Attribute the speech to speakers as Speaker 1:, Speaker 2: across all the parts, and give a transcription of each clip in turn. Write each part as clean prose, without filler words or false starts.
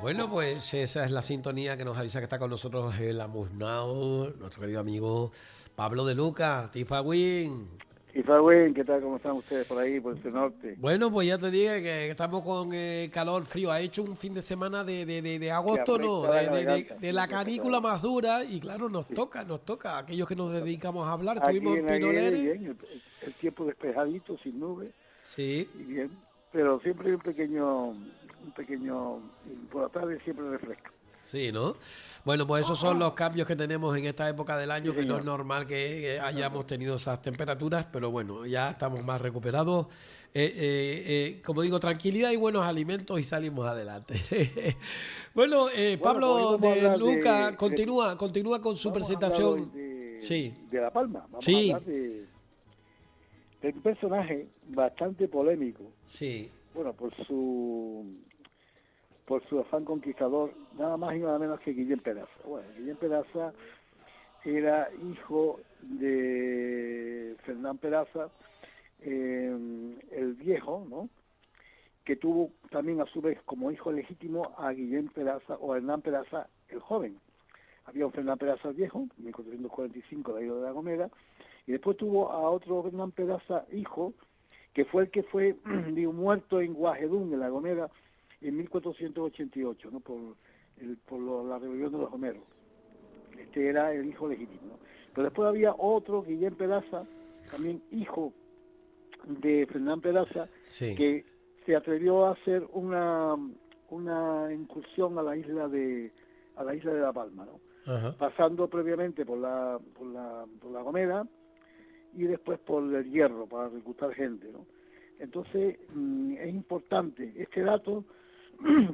Speaker 1: Bueno, pues esa es la sintonía que nos avisa que está con nosotros el amuznao, nuestro querido amigo Pablo de Luca, Tifagüín.
Speaker 2: Y Fagüín, ¿qué tal? ¿Cómo están ustedes por ahí, por el norte?
Speaker 1: Bueno, pues ya te dije que estamos con calor, frío. Ha hecho un fin de semana de
Speaker 2: Que
Speaker 1: agosto, ¿no?
Speaker 2: afecta la garganta,
Speaker 1: De
Speaker 2: sí,
Speaker 1: la
Speaker 2: que afecta
Speaker 1: canícula
Speaker 2: la...
Speaker 1: más dura y claro,
Speaker 2: Sí,
Speaker 1: nos toca. Aquellos que nos
Speaker 2: nos toca.
Speaker 1: dedicamos a hablar,
Speaker 2: Aquí
Speaker 1: estuvimos en
Speaker 2: en la Guede,
Speaker 1: Pinoleres.
Speaker 2: bien, el tiempo despejadito, sin nubes,
Speaker 1: Sí,
Speaker 2: y bien. Pero siempre hay un pequeño, por la tarde siempre refresca.
Speaker 1: sí, ¿no? Bueno, pues esos son los cambios que tenemos en esta época del
Speaker 2: Sí,
Speaker 1: año, que no es
Speaker 2: señor.
Speaker 1: normal que
Speaker 2: No,
Speaker 1: hayamos
Speaker 2: no.
Speaker 1: tenido esas temperaturas, pero bueno, ya estamos más recuperados. Como digo, tranquilidad y buenos alimentos y salimos adelante. Bueno,
Speaker 2: Bueno, pues hoy
Speaker 1: Pablo
Speaker 2: vamos a
Speaker 1: de
Speaker 2: hablar
Speaker 1: Luca, continúa con su
Speaker 2: vamos a hablar hoy
Speaker 1: presentación. Sí,
Speaker 2: de La Palma. Vamos a hablar
Speaker 1: sí,
Speaker 2: de un personaje bastante polémico.
Speaker 1: sí.
Speaker 2: Bueno, por su afán conquistador, nada más y nada menos que Guillem Peraza. Bueno, Guillem Peraza era hijo de Fernán Peraza, el viejo, ¿no? Que tuvo también a su vez como hijo legítimo a Guillem Peraza o a Hernán Peraza el joven. Había un Fernán Peraza el viejo, en 1445 de la isla de La Gomera, y después tuvo a otro Fernán Peraza hijo, que fue el que fue digo, muerto en Guajedún, en La Gomera, en 1488, ¿no? La rebelión de los Homeros. Este era el hijo legítimo, ¿no? Pero después había otro, Guillem Peraza, también hijo de Fernán Peraza,
Speaker 1: Sí.
Speaker 2: que se atrevió a hacer una incursión a la isla de La Palma, ¿no?
Speaker 1: Ajá.
Speaker 2: Pasando previamente por la Gomera y después por el Hierro para reclutar gente, ¿no? Entonces es importante este dato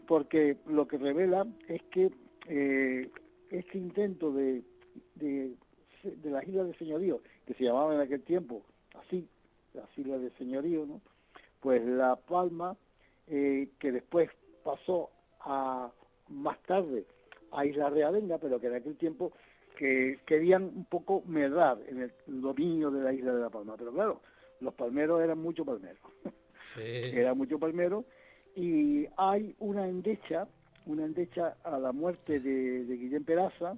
Speaker 2: porque lo que revela es que este intento de, de las islas de señorío, que se llamaban en aquel tiempo así, las islas de señorío, ¿no? Pues La Palma, que después pasó a más tarde a Isla Realenga, pero que en aquel tiempo que querían un poco medrar en el dominio de la isla de La Palma. Pero claro, los palmeros eran mucho palmeros,
Speaker 1: Sí.
Speaker 2: era mucho palmero, y hay una endecha a la muerte de Guillem Peraza,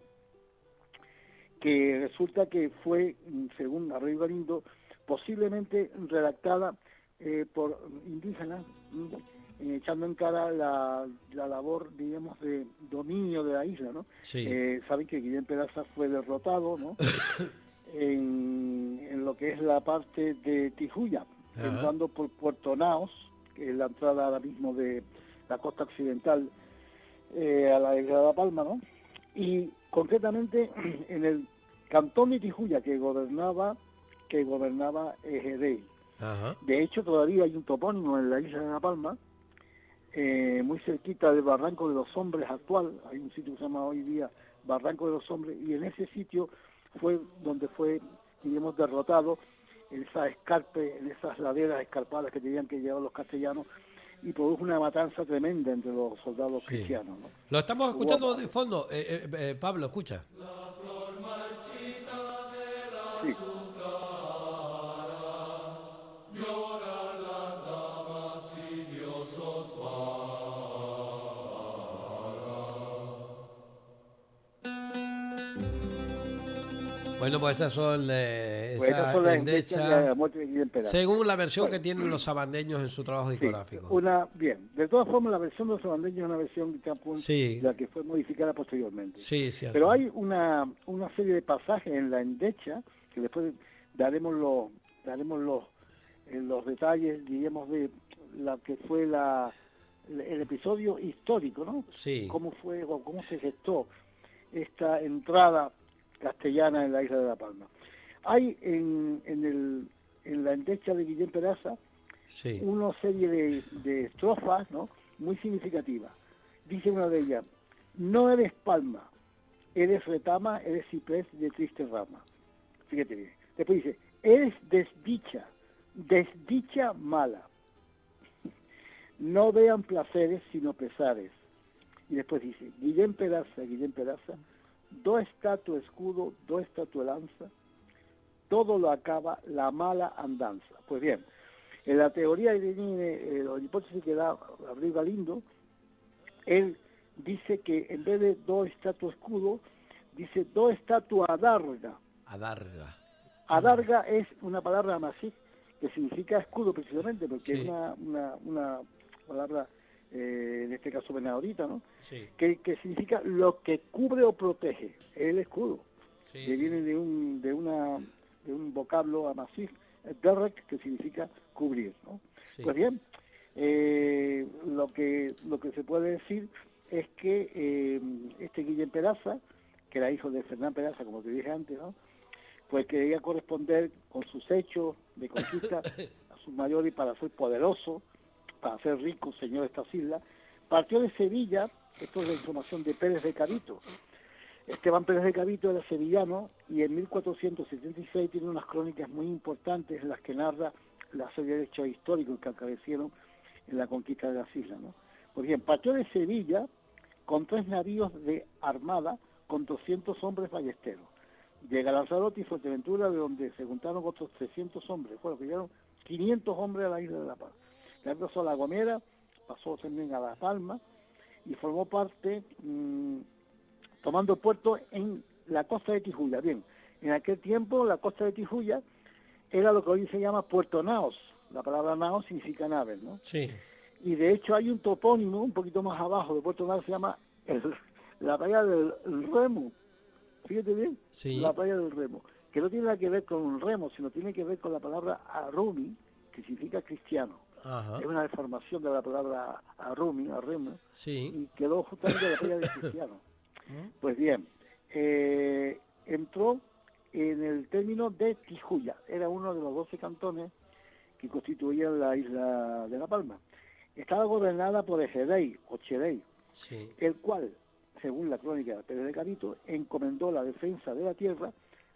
Speaker 2: que resulta que fue, según Arroyo Galindo, posiblemente redactada por indígenas, echando en cara la labor, digamos, de dominio de la isla, ¿no?
Speaker 1: Sí.
Speaker 2: Saben que Guillem Peraza fue derrotado, ¿no? En lo que es la parte de Tijuya,
Speaker 1: Ajá.
Speaker 2: entrando por Puerto Naos, que es la entrada ahora mismo de la costa occidental a la isla de La Palma, ¿no? Y concretamente en el cantón de Tijuya que gobernaba Ejedey.
Speaker 1: Ajá.
Speaker 2: De hecho, todavía hay un topónimo en la isla de La Palma, muy cerquita del Barranco de los Hombres actual. Hay un sitio que se llama hoy día Barranco de los Hombres, y en ese sitio fue donde fue, digamos, derrotado en esas laderas escarpadas que tenían que llevar los castellanos, y produjo una matanza tremenda entre los soldados
Speaker 1: Sí.
Speaker 2: cristianos, ¿no?
Speaker 1: Lo estamos
Speaker 2: Hubo,
Speaker 1: escuchando de fondo. Pablo, escucha.
Speaker 2: sí,
Speaker 1: Bueno, pues esas son
Speaker 2: pues esas
Speaker 1: esas
Speaker 2: son las endechas de
Speaker 1: endechas,
Speaker 2: la muerte de Guillem Peraza.
Speaker 1: según la versión que
Speaker 2: Bueno,
Speaker 1: tienen los sabandeños en su trabajo
Speaker 2: sí,
Speaker 1: discográfico.
Speaker 2: bien. De todas formas, la versión de los sabandeños es una versión
Speaker 1: Sí,
Speaker 2: la que fue modificada posteriormente.
Speaker 1: sí,
Speaker 2: Pero
Speaker 1: cierto.
Speaker 2: hay una serie de pasajes en la endecha, que después daremos los detalles, digamos, de la que fue el episodio histórico, ¿no?
Speaker 1: Sí,
Speaker 2: Cómo fue o cómo se gestó esta entrada castellana en la isla de La Palma. Hay en la endecha de Guillem Peraza
Speaker 1: sí.
Speaker 2: una serie de estrofas, ¿no? Muy significativas. Dice una de ellas: no eres palma, eres retama, eres ciprés de triste rama. Fíjate bien. Después dice: eres desdicha, desdicha mala. No vean placeres sino pesares. Y después dice: Guillem Peraza, do está tu escudo, do está tu lanza, todo lo acaba la mala andanza. Pues bien, en la teoría de la hipótesis que da Abril Galindo, él dice que en vez de dos estatuas escudo, dice dos estatuas adarga.
Speaker 1: Adarga.
Speaker 2: Adarga es una palabra amasí que significa escudo precisamente, porque
Speaker 1: Sí.
Speaker 2: es una palabra, en este caso venadorita, ¿no?
Speaker 1: Sí.
Speaker 2: Que significa lo que cubre o protege, es el escudo,
Speaker 1: Sí,
Speaker 2: que
Speaker 1: sí.
Speaker 2: viene de un vocablo amasí, derrek, que significa cubrir, ¿no?
Speaker 1: Sí.
Speaker 2: Pues bien, lo que se puede decir es que este Guillem Peraza, que era hijo de Fernán Peraza, como te dije antes, ¿no?, pues quería corresponder con sus hechos de conquista a sus mayores y para ser poderoso, para ser rico, señor de estas islas. Partió de Sevilla, esto es la información de Pérez de Cavito. Esteban Pérez de Cavito era sevillano y en 1476 tiene unas crónicas muy importantes en las que narra la serie de hechos históricos que acaecieron en la conquista de las islas, ¿no? Pues bien, partió de Sevilla con 3 navíos de armada con 200 hombres ballesteros. Llega a Lanzarote y Fuerteventura, de donde se juntaron otros 300 hombres. Bueno, que llegaron 500 hombres a la isla de La Paz. Ya pasó a La Gomera, pasó también a La Palma y formó parte, tomando puerto en la costa de Tijuya. Bien, en aquel tiempo la costa de Tijuya era lo que hoy se llama Puerto Naos. La palabra Naos significa naves, ¿no?
Speaker 1: Sí.
Speaker 2: Y de hecho hay un topónimo un poquito más abajo de Puerto Naos, se llama la playa del Remo. Fíjate bien,
Speaker 1: Sí.
Speaker 2: la playa del Remo, que no tiene nada que ver con un remo, sino tiene que ver con la palabra arumi, que significa cristiano.
Speaker 1: Ajá.
Speaker 2: Es una deformación de la palabra arumi, arremo,
Speaker 1: Sí.
Speaker 2: y quedó justamente la playa del cristiano. Pues bien, entró en el término de Tijuya, era uno de los 12 cantones que constituían la isla de La Palma. Estaba gobernada por Ejedey, o Chedey,
Speaker 1: Sí.
Speaker 2: el cual, según la crónica de Pérez de Cavito, encomendó la defensa de la tierra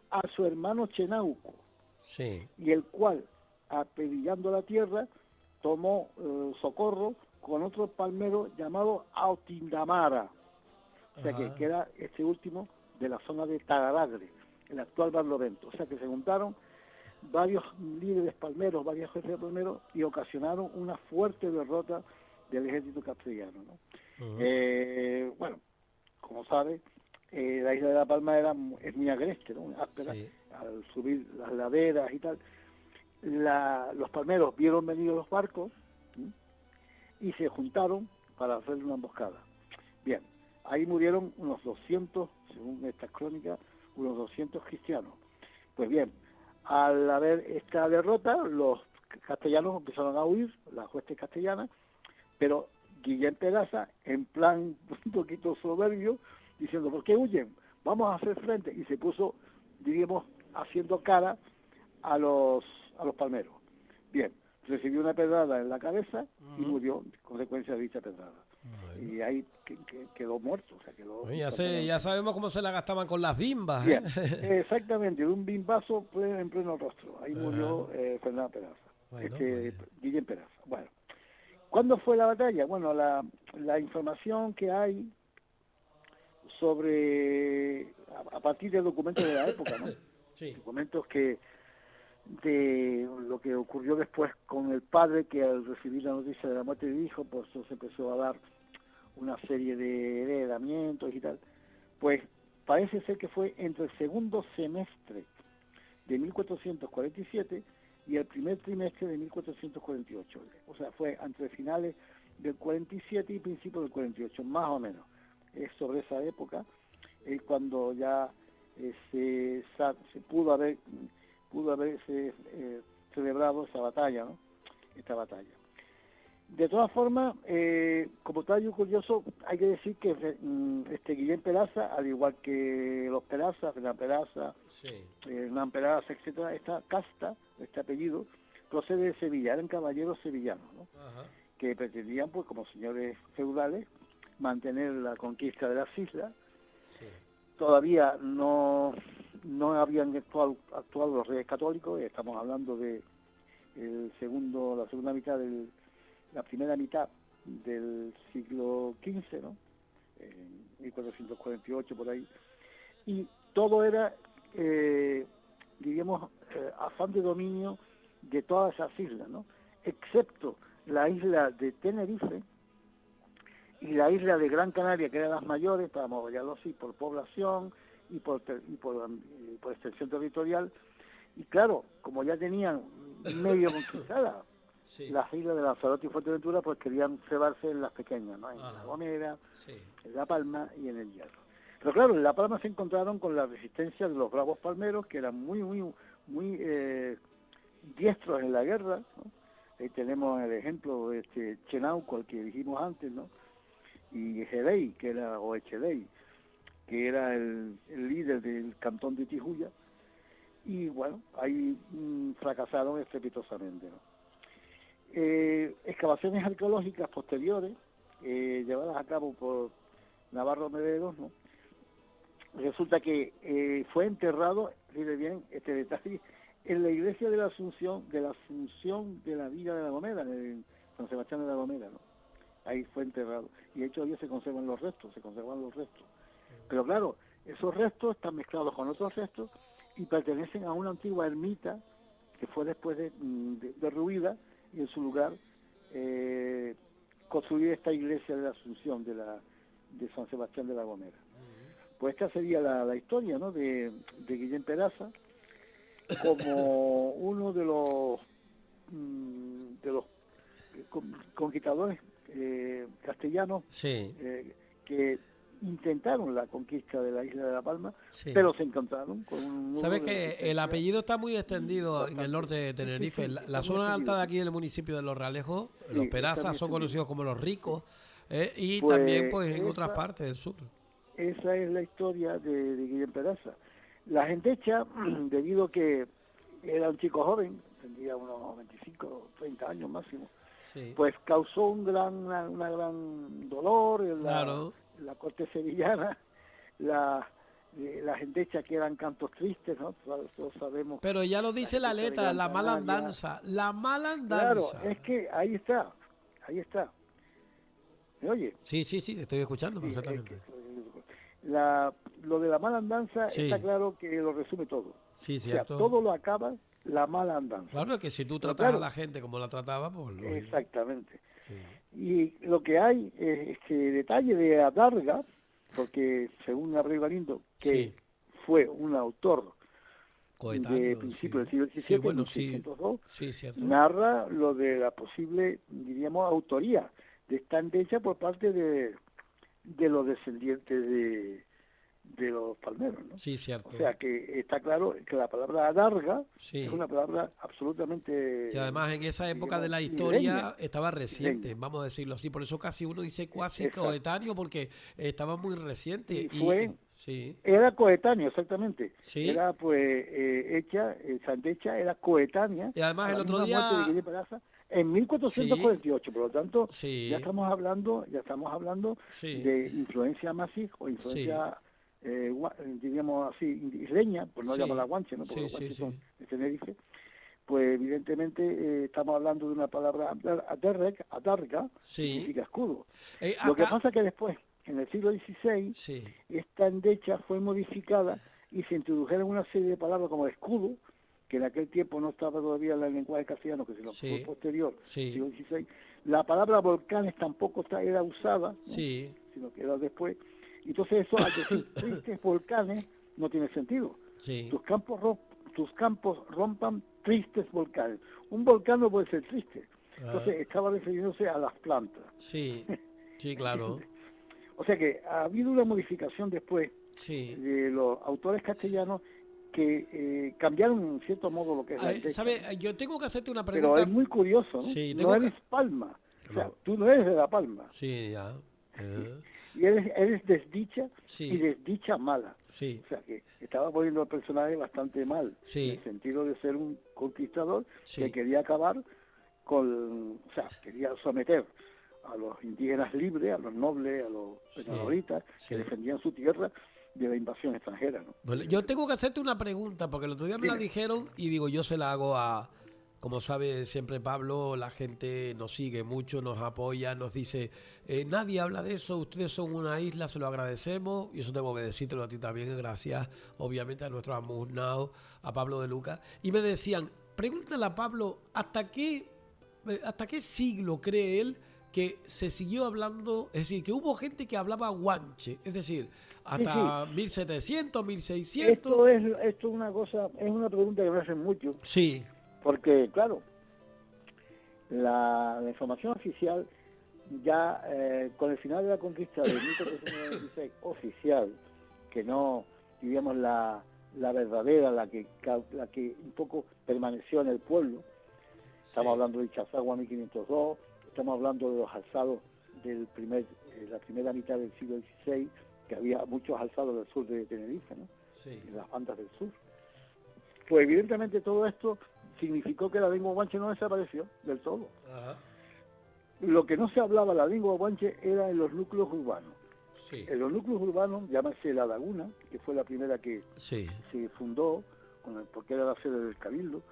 Speaker 2: a su hermano Chenauco,
Speaker 1: Sí.
Speaker 2: y el cual, apedillando la tierra, tomó socorro con otro palmero llamado Autindamara, o sea que era este último de la zona de Tagaragre, el actual Barlovento. O sea que se juntaron varios líderes palmeros, varios jefes de palmeros, y ocasionaron una fuerte derrota del ejército castellano, ¿no? Bueno, como sabes, la isla de La Palma es muy agreste, ¿no?, áspera,
Speaker 1: Sí.
Speaker 2: al subir las laderas y tal. Los palmeros vieron venir los barcos, ¿sí?, y se juntaron para hacer una emboscada. Bien, ahí murieron unos 200, según estas crónicas, unos 200 cristianos. Pues bien, al haber esta derrota, los castellanos empezaron a huir, las huestes castellanas, pero Guillem Peraza, en plan un poquito soberbio, diciendo, ¿por qué huyen? Vamos a hacer frente. Y se puso, diríamos, haciendo cara a los palmeros. Bien, recibió una pedrada en la cabeza y murió consecuencia de dicha pedrada.
Speaker 1: Bueno.
Speaker 2: Y ahí quedó muerto. O sea, quedó
Speaker 1: Bueno, ya sabemos cómo se la gastaban con las bimbas.
Speaker 2: Bien, exactamente, de un bimbazo en pleno rostro. Ahí murió Fernán Peraza,
Speaker 1: Bueno,
Speaker 2: Guillem Peraza. Bueno, ¿cuándo fue la batalla? Bueno, la información que hay sobre, a partir de documentos de la época, ¿no?
Speaker 1: Sí.
Speaker 2: Documentos de lo que ocurrió después con el padre, que al recibir la noticia de la muerte del hijo, pues se empezó a dar una serie de heredamientos y tal. Pues parece ser que fue entre el segundo semestre de 1447 y el primer trimestre de 1448. O sea, fue entre finales del 47 y principios del 48, más o menos. Es sobre esa época cuando ya se pudo haberse celebrado esa batalla, ¿no? Esta batalla. De todas formas, como tal curioso, hay que decir que Guillem Peraza, al igual que los Peraza, Fernán Peraza,
Speaker 1: Sí.
Speaker 2: Hernán Peraza, etcétera, esta casta, este apellido, procede de Sevilla, eran caballeros sevillanos, ¿no?
Speaker 1: Ajá.
Speaker 2: Que pretendían, pues, como señores feudales, mantener la conquista de las islas.
Speaker 1: Sí.
Speaker 2: Todavía no habían actuado los reyes católicos, estamos hablando de la segunda mitad la primera mitad del siglo XV, ¿no? 1448 por ahí, y todo era, diríamos, afán de dominio de todas esas islas, ¿no? Excepto la isla de Tenerife, y la isla de Gran Canaria, que eran las mayores, para moverlo así, por población y por extensión territorial. Y claro, como ya tenían medio conquistada
Speaker 1: Sí.
Speaker 2: las islas de Lanzarote y Fuerteventura, pues querían cebarse en las pequeñas, ¿no? En
Speaker 1: Ajá.
Speaker 2: La Gomera,
Speaker 1: Sí.
Speaker 2: en La Palma y en el Hierro. Pero claro, en La Palma se encontraron con la resistencia de los bravos palmeros, que eran muy diestros en la guerra, ¿no? Ahí tenemos el ejemplo de Chenauco, el que dijimos antes, ¿no? Y Echedey, que era el líder del cantón de Tijuya, y bueno, ahí fracasaron estrepitosamente, ¿no? Excavaciones arqueológicas posteriores, llevadas a cabo por Navarro Mederos, ¿no? Resulta que fue enterrado, fíjate bien este detalle, en la iglesia de la Asunción de la Villa de la Gomera, en San Sebastián de la Gomera, ¿no? Ahí fue enterrado. Y de hecho hoy se conservan los restos. Pero claro, esos restos están mezclados con otros restos y pertenecen a una antigua ermita que fue después derruida y en su lugar construir esta iglesia de la Asunción de San Sebastián de la Gomera. Pues esta sería la historia, ¿no? de Guillem Peraza como uno de los conquistadores castellanos
Speaker 1: Sí.
Speaker 2: que intentaron la conquista de la isla de La Palma,
Speaker 1: Sí.
Speaker 2: pero se encontraron con un muro
Speaker 1: Sabes
Speaker 2: de
Speaker 1: que el
Speaker 2: resistencia
Speaker 1: apellido está muy extendido en el norte de
Speaker 2: bastante.
Speaker 1: Tenerife.
Speaker 2: Sí,
Speaker 1: La
Speaker 2: está muy
Speaker 1: zona
Speaker 2: extendido,
Speaker 1: alta de
Speaker 2: sí.
Speaker 1: aquí del municipio de Los Realejos,
Speaker 2: Sí,
Speaker 1: los
Speaker 2: está
Speaker 1: Perazas
Speaker 2: muy
Speaker 1: son
Speaker 2: extendido.
Speaker 1: conocidos como los ricos, y
Speaker 2: Pues
Speaker 1: también pues en otras partes del sur.
Speaker 2: esa es la historia de Guillem Peraza. La gentecha, debido a que era un chico joven, tendría unos 25, 30 años máximo,
Speaker 1: Sí.
Speaker 2: pues causó una gran dolor en
Speaker 1: Claro.
Speaker 2: la corte sevillana, la gentecha que eran cantos tristes, ¿no? Todos sabemos.
Speaker 1: Pero ya lo dice la
Speaker 2: gentecha de
Speaker 1: letra,
Speaker 2: Gran
Speaker 1: la
Speaker 2: Canaria.
Speaker 1: malandanza. La
Speaker 2: Claro,
Speaker 1: malandanza.
Speaker 2: es que ahí está. ¿Me oye?
Speaker 1: Sí, te estoy escuchando
Speaker 2: Sí,
Speaker 1: perfectamente.
Speaker 2: lo de la mala andanza
Speaker 1: Sí.
Speaker 2: está claro que lo resume todo.
Speaker 1: Sí,
Speaker 2: O sea,
Speaker 1: cierto.
Speaker 2: todo lo acaba la mala andanza.
Speaker 1: Claro que si tú
Speaker 2: Pero
Speaker 1: tratas
Speaker 2: claro,
Speaker 1: a la gente como la trataba, pues lógico.
Speaker 2: exactamente.
Speaker 1: Sí.
Speaker 2: Y lo que hay es este detalle de Adarga, porque según Gabriel Galindo, que
Speaker 1: Sí.
Speaker 2: fue un autor
Speaker 1: Coetáneo,
Speaker 2: de principios del siglo XVII,
Speaker 1: Sí, bueno,
Speaker 2: 1602,
Speaker 1: sí, cierto.
Speaker 2: narra lo de la posible, diríamos, autoría de esta endecha por parte de los descendientes de los palmeros, ¿no?
Speaker 1: Sí, cierto.
Speaker 2: O sea que está claro que la palabra adarga
Speaker 1: Sí.
Speaker 2: es una palabra absolutamente...
Speaker 1: Y además en esa época de la
Speaker 2: digamos,
Speaker 1: historia
Speaker 2: isleña.
Speaker 1: estaba reciente,
Speaker 2: Isleña.
Speaker 1: vamos a decirlo así. Por eso casi uno dice cuasi
Speaker 2: Exacto.
Speaker 1: coetáneo porque estaba muy reciente.
Speaker 2: Y fue...
Speaker 1: sí.
Speaker 2: Era coetáneo, exactamente.
Speaker 1: Sí.
Speaker 2: Era pues Santecha era coetánea
Speaker 1: Y además
Speaker 2: a
Speaker 1: el
Speaker 2: la
Speaker 1: otro
Speaker 2: misma muerte de
Speaker 1: día...
Speaker 2: Guillem Peraza en 1448. Por lo tanto,
Speaker 1: Sí.
Speaker 2: ya estamos hablando
Speaker 1: Sí.
Speaker 2: de influencia masij o influencia, diríamos así, isleña, por no
Speaker 1: Sí.
Speaker 2: llamarla guanche, ¿no? Porque
Speaker 1: Sí,
Speaker 2: los
Speaker 1: sí,
Speaker 2: guanches
Speaker 1: sí.
Speaker 2: son de Tenerife. Pues evidentemente estamos hablando de una palabra adarga,
Speaker 1: Sí.
Speaker 2: que significa escudo.
Speaker 1: Acá...
Speaker 2: Lo que pasa que después, en el siglo XVI,
Speaker 1: Sí.
Speaker 2: esta endecha fue modificada y se introdujeron una serie de palabras como escudo, que en aquel tiempo no estaba todavía en el lenguaje castellano, que se lo fue posterior,
Speaker 1: Sí.
Speaker 2: siglo XVI. La palabra volcanes tampoco era usada, ¿no?
Speaker 1: Sí.
Speaker 2: Sino que era después. Entonces eso, al decir tristes volcanes, no tiene sentido.
Speaker 1: Sí.
Speaker 2: Tus campos rompan tristes volcanes. Un volcán no puede ser triste. Entonces estaba refiriéndose a las plantas.
Speaker 1: Sí, sí, claro.
Speaker 2: O sea que ha habido una modificación después
Speaker 1: Sí.
Speaker 2: de los autores castellanos que cambiaron en cierto modo lo que es la endecha,
Speaker 1: ¿Sabes?
Speaker 2: ¿no?
Speaker 1: Yo tengo que hacerte una
Speaker 2: Pero
Speaker 1: pregunta.
Speaker 2: es muy curioso, ¿no?
Speaker 1: Sí,
Speaker 2: No
Speaker 1: tengo
Speaker 2: eres Palma. O sea,
Speaker 1: No.
Speaker 2: tú no eres de La Palma.
Speaker 1: Sí, ya.
Speaker 2: Y eres desdicha
Speaker 1: Sí.
Speaker 2: y desdicha mala.
Speaker 1: Sí.
Speaker 2: O sea que estaba poniendo al personaje bastante mal.
Speaker 1: Sí.
Speaker 2: En el sentido de ser un conquistador
Speaker 1: Sí.
Speaker 2: que quería acabar con... O sea, quería someter a los indígenas libres, a los nobles, a los peñadoritas,
Speaker 1: Sí.
Speaker 2: que defendían su tierra de la invasión extranjera, ¿no?
Speaker 1: Bueno, yo tengo que hacerte una pregunta, porque el otro día me la
Speaker 2: Dime.
Speaker 1: dijeron y digo, yo se la hago a... Como sabe siempre Pablo, la gente nos sigue mucho, nos apoya, nos dice, nadie habla de eso, ustedes son una isla, se lo agradecemos, y eso tengo que decírtelo a ti también, gracias obviamente a nuestro amusnado, a Pablo de Lucas, y me decían, pregúntale a Pablo, ¿hasta qué siglo cree él que se siguió hablando, es decir, que hubo gente que hablaba guanche, es decir, hasta
Speaker 2: sí.
Speaker 1: 1700, 1600.
Speaker 2: Esto es una cosa, es una pregunta que me hacen mucho,
Speaker 1: Sí,
Speaker 2: porque claro, la información oficial ya con el final de la conquista de 1496 oficial, que no, diríamos, la verdadera, la que un poco permaneció en el pueblo. Estamos hablando de Ichazagua 1502, estamos hablando de los alzados la primera mitad del siglo XVI, que había muchos alzados del sur de Tenerife, ¿no?
Speaker 1: sí.
Speaker 2: En las bandas del sur. Pues evidentemente todo esto significó que la lengua guanche no desapareció del todo.
Speaker 1: Ajá.
Speaker 2: Lo que no se hablaba la lengua guanche era en los núcleos urbanos.
Speaker 1: Sí.
Speaker 2: En los núcleos urbanos, llámase La Laguna, que fue la primera que
Speaker 1: Sí.
Speaker 2: se fundó, porque era la sede del Cabildo,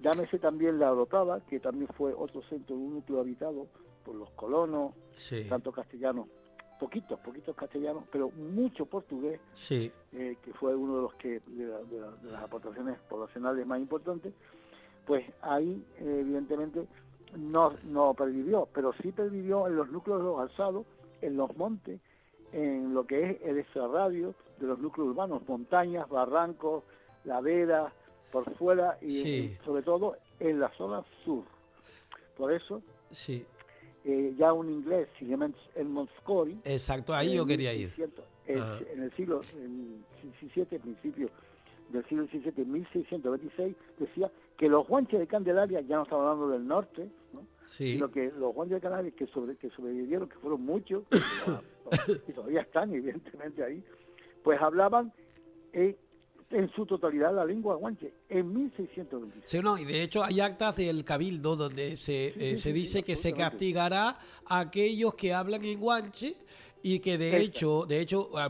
Speaker 2: llámese también La Orotava, que también fue otro centro de un núcleo habitado por los colonos,
Speaker 1: Sí.
Speaker 2: tanto castellanos, poquitos castellanos, pero mucho portugués,
Speaker 1: Sí.
Speaker 2: que fue uno de los de las aportaciones poblacionales más importantes. Pues ahí evidentemente no pervivió, pero sí pervivió en los núcleos de los alzados, en los montes, en lo que es el extrarradio de los núcleos urbanos, montañas, barrancos, laderas, por fuera y
Speaker 1: Sí.
Speaker 2: sobre todo en la zona sur. Por eso
Speaker 1: Sí.
Speaker 2: ya un inglés, se llama Edmund Scory,
Speaker 1: Exacto, ahí yo quería ir. Ajá.
Speaker 2: en el siglo XVII, principio del siglo XVII, 1626, decía que los guanches de Candelaria, ya no estamos hablando del norte, ¿no?
Speaker 1: Sí.
Speaker 2: Sino que los guanches de Candelaria que sobrevivieron, que fueron muchos, y todavía están evidentemente ahí, pues hablaban en su totalidad la lengua guanche, en 1626.
Speaker 1: Sí, no, y de hecho hay actas del Cabildo donde se dice que se castigará a aquellos que hablan en guanche y que de hecho,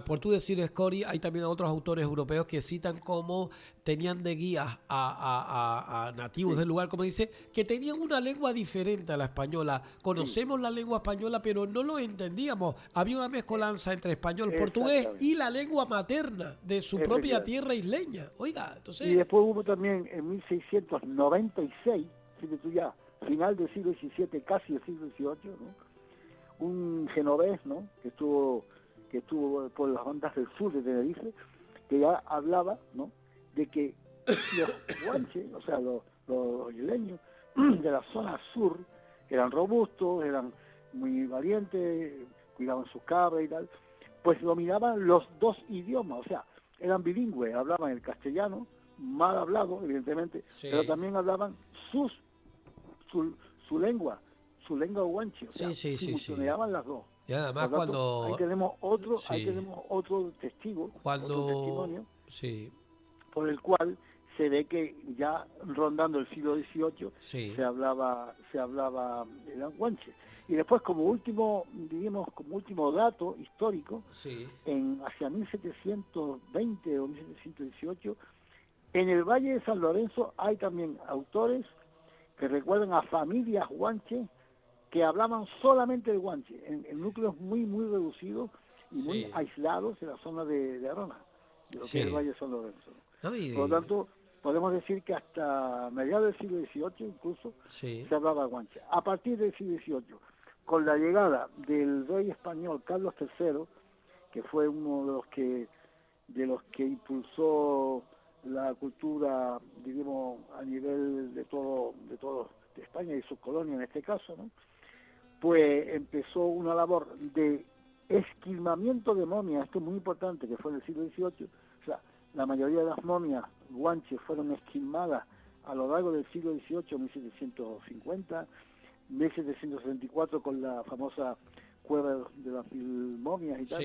Speaker 1: por tú decir Scory, hay también otros autores europeos que citan cómo tenían de guías a nativos del lugar, como dice, que tenían una lengua diferente a la española. Conocemos la lengua española, pero no lo entendíamos. Había una mezcolanza entre español, portugués y la lengua materna de su propia tierra isleña. Oiga, entonces...
Speaker 2: Y después hubo también en 1696, fíjate tú ya, final del siglo XVII, casi el siglo XVIII, ¿no? Un genovés, ¿no? que estuvo por las bandas del sur de Tenerife, que ya hablaba, ¿no? de que los guanches, o sea, los isleños de la zona sur, eran robustos, eran muy valientes, cuidaban sus cabras y tal, pues dominaban los dos idiomas, o sea, eran bilingües, hablaban el castellano, mal hablado, evidentemente, pero también hablaban su lengua guanche, o sea, simultaneaban las dos.
Speaker 1: Y además
Speaker 2: Por tanto, ahí tenemos otro testigo, otro testimonio, por el cual se ve que ya rondando el siglo XVIII se hablaba el guanche. Y después, como último dato histórico, hacia 1720 o 1718, en el Valle de San Lorenzo hay también autores que recuerdan a familias guanches que hablaban solamente el guanche, en núcleos muy, muy reducidos y muy aislados en la zona de Arona, de lo que es el Valle de San Lorenzo. Por lo tanto, podemos decir que hasta mediados del siglo XVIII incluso se hablaba guanche. A partir del siglo XVIII, con la llegada del rey español Carlos III, que fue uno de los que impulsó la cultura, digamos, a nivel de España y sus colonias en este caso, ¿no? Pues empezó una labor de esquilmamiento de momias, esto es muy importante, que fue en el siglo XVIII, o sea, la mayoría de las momias guanches fueron esquilmadas a lo largo del siglo XVIII, 1750, 1774 con la famosa cueva de las mil momias y tal.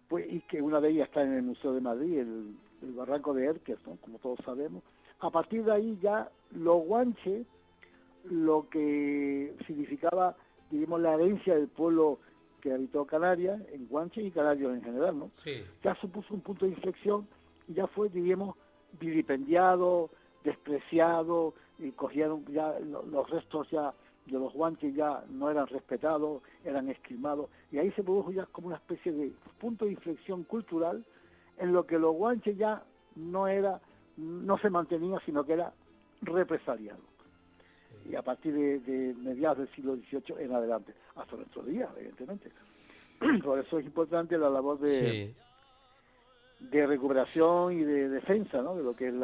Speaker 2: Pues, y que una de ellas está en el Museo de Madrid, el barranco de Erques, ¿no? Como todos sabemos. A partir de ahí ya los guanches, lo que significaba, digamos, la herencia del pueblo que habitó Canarias, en guanches y canarios en general, ¿no? Ya supuso un punto de inflexión y ya fue, digamos, vilipendiado, despreciado, y cogieron ya los restos ya de los guanches ya no eran respetados, eran esquilmados, y ahí se produjo ya como una especie de punto de inflexión cultural en lo que los guanches ya no se mantenía, sino que era represaliado. y a partir de mediados del siglo XVIII en adelante, hasta nuestros días, evidentemente. Por eso es importante la labor de recuperación y de defensa, ¿no?, de lo que es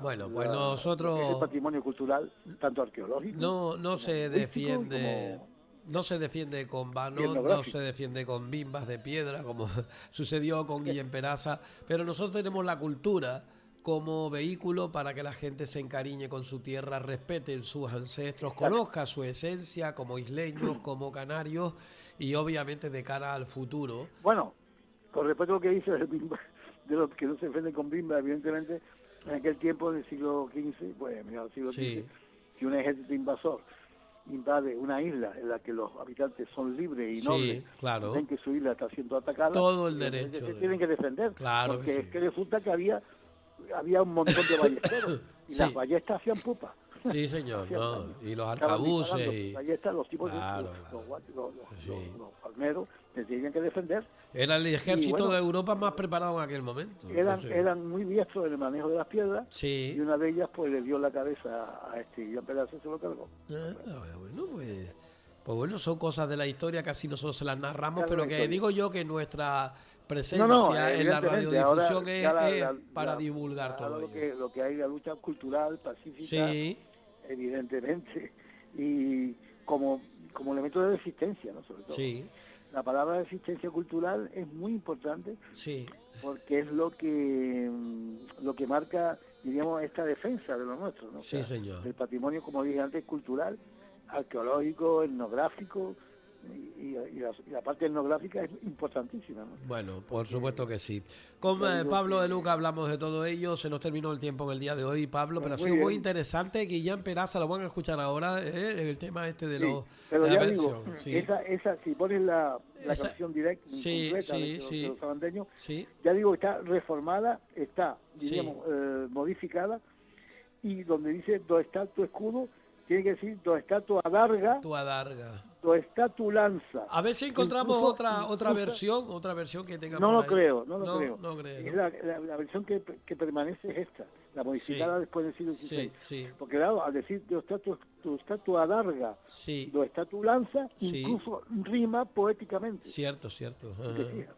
Speaker 1: Bueno, pues
Speaker 2: lo que es el
Speaker 1: nosotros
Speaker 2: patrimonio cultural, tanto arqueológico
Speaker 1: no
Speaker 2: como
Speaker 1: se
Speaker 2: lingüístico
Speaker 1: defiende. No se defiende con
Speaker 2: y
Speaker 1: vanos, no se
Speaker 2: etnográfico.
Speaker 1: defiende con bimbas de piedra, como sucedió con Guillem Peraza, pero nosotros tenemos la cultura como vehículo para que la gente se encariñe con su tierra, respete sus ancestros,
Speaker 2: Exacto.
Speaker 1: conozca su esencia como isleños, como canarios y obviamente de cara al futuro.
Speaker 2: Bueno, con respecto a lo que dice del bimba, de los que no se defienden con bimba, evidentemente, en aquel tiempo del siglo XV, pues mira, del siglo XV,
Speaker 1: Sí,
Speaker 2: si un ejército invasor invade una isla en la que los habitantes son libres y nobles
Speaker 1: sí,
Speaker 2: y
Speaker 1: claro,
Speaker 2: ven que su isla está siendo atacada,
Speaker 1: todo el
Speaker 2: evidentemente
Speaker 1: derecho
Speaker 2: se tienen que defender,
Speaker 1: claro que
Speaker 2: porque
Speaker 1: sí.
Speaker 2: es que resulta que había un montón de ballesteros y las
Speaker 1: Sí,
Speaker 2: ballestas hacían pupa,
Speaker 1: sí, señor,
Speaker 2: hacían
Speaker 1: ¿no?
Speaker 2: daño.
Speaker 1: Y los
Speaker 2: Estaban
Speaker 1: arcabuces
Speaker 2: disparando sus
Speaker 1: y...
Speaker 2: ballestas, los tipos,
Speaker 1: Claro, claro. Sí.
Speaker 2: los palmeros se tenían que defender
Speaker 1: Era el
Speaker 2: y
Speaker 1: ejército
Speaker 2: bueno,
Speaker 1: de Europa más preparado en aquel momento.
Speaker 2: eran,
Speaker 1: Entonces,
Speaker 2: eran muy diestros en el manejo de las piedras y
Speaker 1: sí.
Speaker 2: una de ellas pues le dio la cabeza a este y a pedazo se lo cargó.
Speaker 1: Bueno, pues bueno, son cosas de la historia que así nosotros se las narramos,
Speaker 2: Esa es
Speaker 1: pero
Speaker 2: la
Speaker 1: que
Speaker 2: historia.
Speaker 1: digo yo que nuestra
Speaker 2: No,
Speaker 1: presencia en la
Speaker 2: evidentemente, ahora
Speaker 1: radiodifusión
Speaker 2: ya
Speaker 1: es para divulgar
Speaker 2: ahora
Speaker 1: todo ello.
Speaker 2: lo que hay, la lucha cultural, pacífica,
Speaker 1: Sí,
Speaker 2: evidentemente, y como elemento de resistencia, ¿no?, sobre todo.
Speaker 1: sí,
Speaker 2: La palabra resistencia cultural es muy importante
Speaker 1: sí,
Speaker 2: porque es lo que marca, diríamos, esta defensa de lo nuestro, ¿no? O
Speaker 1: sí,
Speaker 2: sea,
Speaker 1: señor.
Speaker 2: del patrimonio, como dije antes, cultural, arqueológico, etnográfico, y la parte etnográfica es importantísima, ¿no?
Speaker 1: Bueno, por
Speaker 2: Porque
Speaker 1: supuesto que sí. Con
Speaker 2: ya digo
Speaker 1: Pablo de
Speaker 2: que,
Speaker 1: Luca hablamos de todo ello. Se nos terminó el tiempo en el día de hoy, Pablo,
Speaker 2: pues
Speaker 1: pero ha
Speaker 2: muy
Speaker 1: sido muy
Speaker 2: bien,
Speaker 1: interesante. Guillem Peraza lo van a escuchar ahora, el tema este
Speaker 2: sí,
Speaker 1: de
Speaker 2: pero
Speaker 1: la
Speaker 2: ya digo,
Speaker 1: versión. Sí,
Speaker 2: si pones la
Speaker 1: esa,
Speaker 2: canción directa,
Speaker 1: sí,
Speaker 2: completa
Speaker 1: sí,
Speaker 2: de
Speaker 1: sí,
Speaker 2: los sabandeños,
Speaker 1: sí,
Speaker 2: ya digo, está reformada, está,
Speaker 1: sí.
Speaker 2: diríamos, modificada, y donde dice, do está tu escudo, tiene que decir, do está tu adarga,
Speaker 1: Tu adarga.
Speaker 2: do está tu lanza.
Speaker 1: A ver si encontramos
Speaker 2: Incluso,
Speaker 1: otra versión que tengan
Speaker 2: no
Speaker 1: por
Speaker 2: lo
Speaker 1: ahí.
Speaker 2: creo, no lo
Speaker 1: No,
Speaker 2: creo.
Speaker 1: no creo,
Speaker 2: Es
Speaker 1: ¿no?
Speaker 2: la versión que permanece es esta, la
Speaker 1: Sí,
Speaker 2: modificada después del siglo XVI.
Speaker 1: sí, sí,
Speaker 2: Porque claro, al decir do está tu adarga,
Speaker 1: sí,
Speaker 2: do está tu lanza,
Speaker 1: sí.
Speaker 2: incluso rima poéticamente,
Speaker 1: Cierto, cierto.
Speaker 2: si te
Speaker 1: Ajá.
Speaker 2: fijas.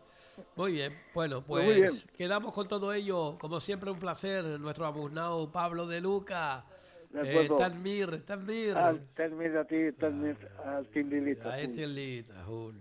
Speaker 1: Muy bien, bueno,
Speaker 2: Pues muy bien,
Speaker 1: pues quedamos con todo ello. Como siempre, un placer. Nuestro abuznao Pablo de Luca.
Speaker 2: de acuerdo.
Speaker 1: Tanmir,
Speaker 2: Al
Speaker 1: Tanmir.
Speaker 2: terminar a ti, al timbilita,
Speaker 1: A este lita, Jul.